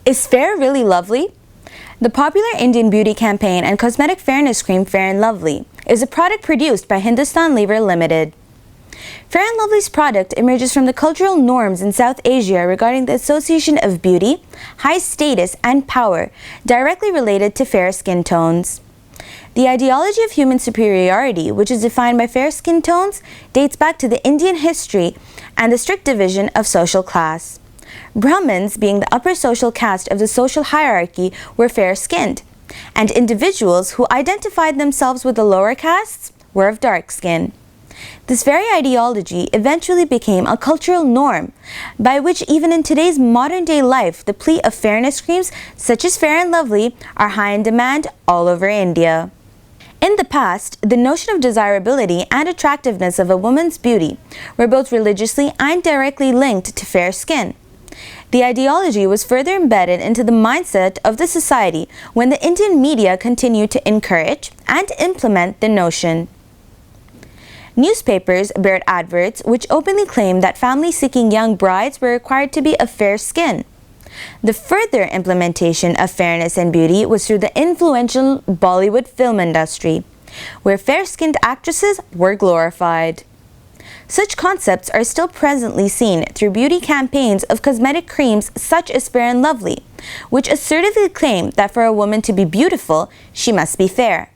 Is fair really lovely? The popular Indian beauty campaign and cosmetic fairness cream Fair and Lovely is a product produced by Hindustan Lever Limited. Fair and Lovely's product emerges from the cultural norms in South Asia regarding the association of beauty, high status, and power directly related to fair skin tones. The ideology of human superiority, which is defined by fair skin tones, dates back to the Indian history and the strict division of social class. Brahmins, being the upper social caste of the social hierarchy, were fair-skinned, and individuals who identified themselves with the lower castes were of dark skin. This very ideology eventually became a cultural norm, by which even in today's modern-day life, the plea of fairness creams such as Fair and Lovely are high in demand all over India. In the past, the notion of desirability and attractiveness of a woman's beauty were both religiously and directly linked to fair skin. The ideology was further embedded into the mindset of the society when the Indian media continued to encourage and implement the notion. Newspapers bared adverts which openly claimed that family-seeking young brides were required to be of fair skin. The further implementation of fairness and beauty was through the influential Bollywood film industry, where fair-skinned actresses were glorified. Such concepts are still presently seen through beauty campaigns of cosmetic creams such as Fair and Lovely, which assertively claim that for a woman to be beautiful, she must be fair.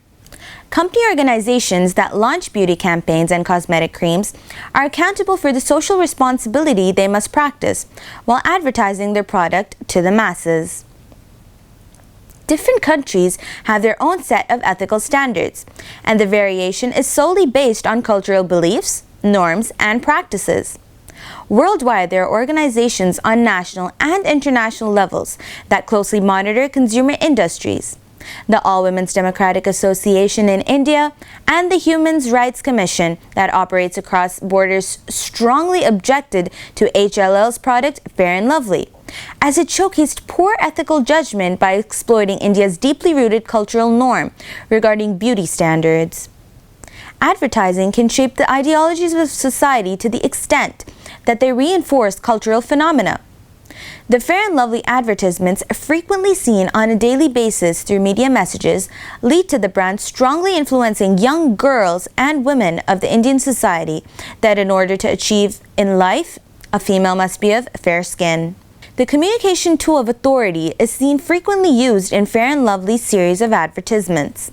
Company organizations that launch beauty campaigns and cosmetic creams are accountable for the social responsibility they must practice while advertising their product to the masses. Different countries have their own set of ethical standards, and the variation is solely based on cultural beliefs, norms, and practices. Worldwide, there are organizations on national and international levels that closely monitor consumer industries. The All Women's Democratic Association in India and the Human Rights Commission that operates across borders strongly objected to HLL's product Fair and Lovely, as it showcased poor ethical judgment by exploiting India's deeply rooted cultural norm regarding beauty standards. Advertising can shape the ideologies of society to the extent that they reinforce cultural phenomena. The Fair and Lovely advertisements, frequently seen on a daily basis through media messages, lead to the brand strongly influencing young girls and women of the Indian society that in order to achieve in life, a female must be of fair skin. The communication tool of authority is seen frequently used in Fair and Lovely's series of advertisements.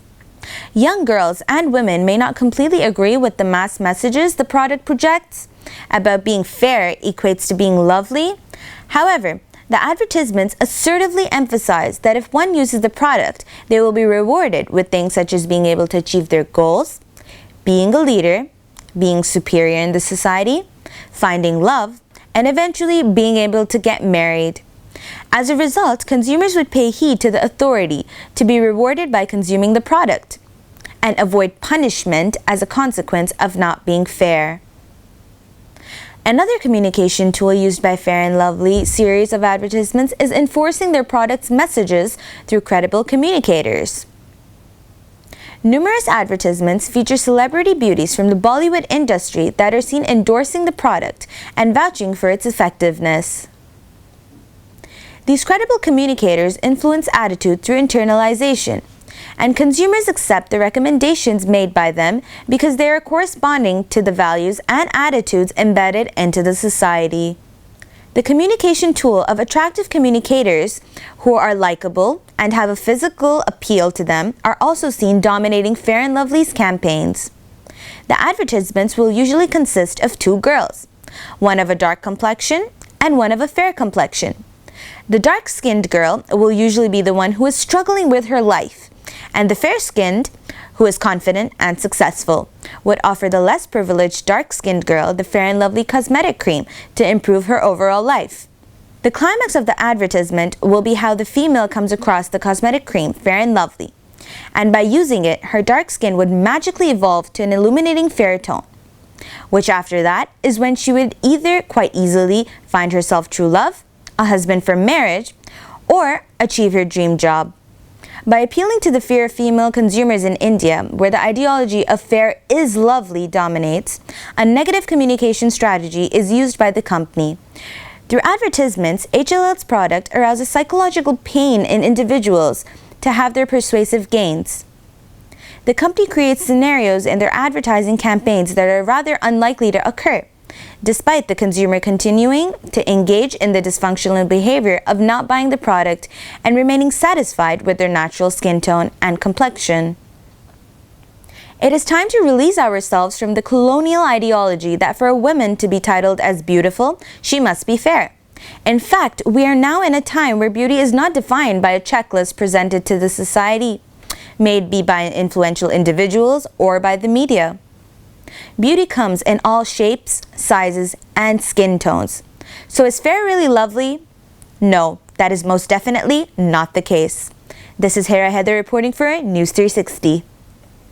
Young girls and women may not completely agree with the mass messages the product projects about being fair equates to being lovely. However, the advertisements assertively emphasize that if one uses the product, they will be rewarded with things such as being able to achieve their goals, being a leader, being superior in the society, finding love, and eventually being able to get married. As a result, consumers would pay heed to the authority to be rewarded by consuming the product and avoid punishment as a consequence of not being fair. Another communication tool used by Fair and Lovely series of advertisements is enforcing their product's messages through credible communicators. Numerous advertisements feature celebrity beauties from the Bollywood industry that are seen endorsing the product and vouching for its effectiveness. These credible communicators influence attitude through internalization, and consumers accept the recommendations made by them because they are corresponding to the values and attitudes embedded into the society. The communication tool of attractive communicators who are likable and have a physical appeal to them are also seen dominating Fair and Lovely's campaigns. The advertisements will usually consist of two girls, one of a dark complexion and one of a fair complexion. The dark-skinned girl will usually be the one who is struggling with her life, and the fair-skinned, who is confident and successful, would offer the less privileged dark-skinned girl the Fair and Lovely cosmetic cream to improve her overall life. The climax of the advertisement will be how the female comes across the cosmetic cream Fair and Lovely, and by using it, her dark skin would magically evolve to an illuminating fair tone, which after that is when she would either quite easily find herself true love, a husband for marriage, or achieve her dream job. By appealing to the fear of female consumers in India, where the ideology of fair is lovely dominates, a negative communication strategy is used by the company Through advertisements, HLL's product arouses psychological pain in individuals to have their persuasive gains. The company creates scenarios in their advertising campaigns that are rather unlikely to occur, despite the consumer continuing to engage in the dysfunctional behavior of not buying the product and remaining satisfied with their natural skin tone and complexion. It is time to release ourselves from the colonial ideology that for a woman to be titled as beautiful, she must be fair. In fact, we are now in a time where beauty is not defined by a checklist presented to the society, maybe by influential individuals or by the media. Beauty comes in all shapes, sizes, and skin tones. So is fair really lovely? No, that is most definitely not the case. This is Hira Hyder reporting for News 360.